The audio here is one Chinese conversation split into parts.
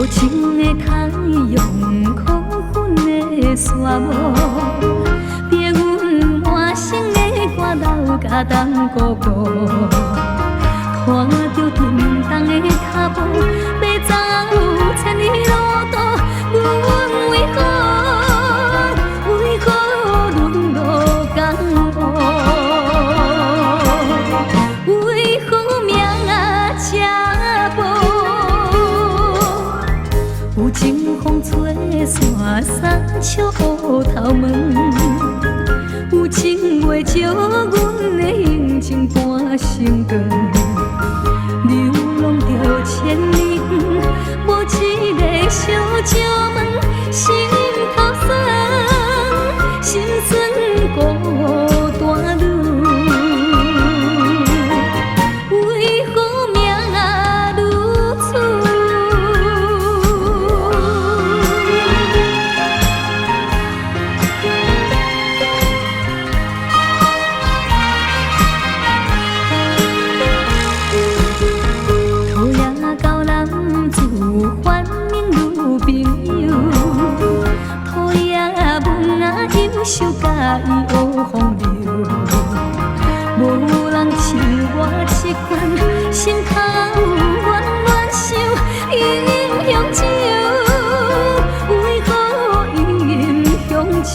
无情的太阳，苦粉的沙漠，逼阮满身的汗流甲冬孤孤。看着沉重的脚步，要走千里路途，阮为何沦落江湖？为何命啊这无？有情风吹散山笑乌头毛，有情袂照阮的行程半生光。流浪着千里远，无一个小石门，心头酸，心酸孤单路。为何命啊如此？土也教人自反省如朋友，土也问啊忧愁甲伊学风流，无人像我这款心头怨怨想，英雄酒，为何英雄酒？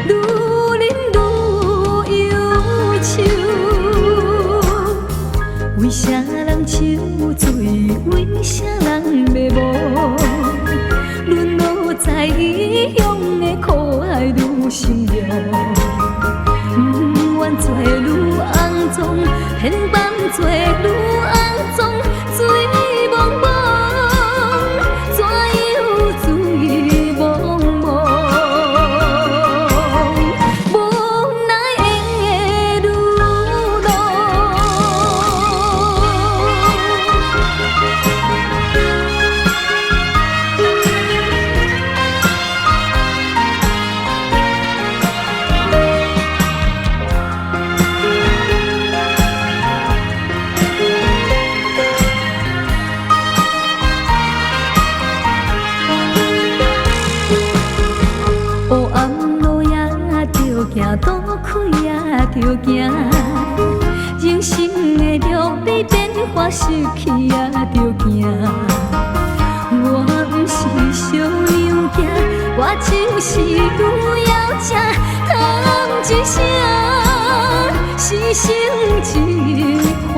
愈饮愈忧愁，为啥人受罪？为啥人要无？沦落在异乡的苦海愈深入，不愿做愈肮脏，偏扮做愈肮脏，水茫茫，怎样水茫茫？无奈的流浪。黑暗路也着行，倒开也着行，人生的路比变化失去也着行。我不是小羊仔，我就是路遥者，叹一声，是生一番。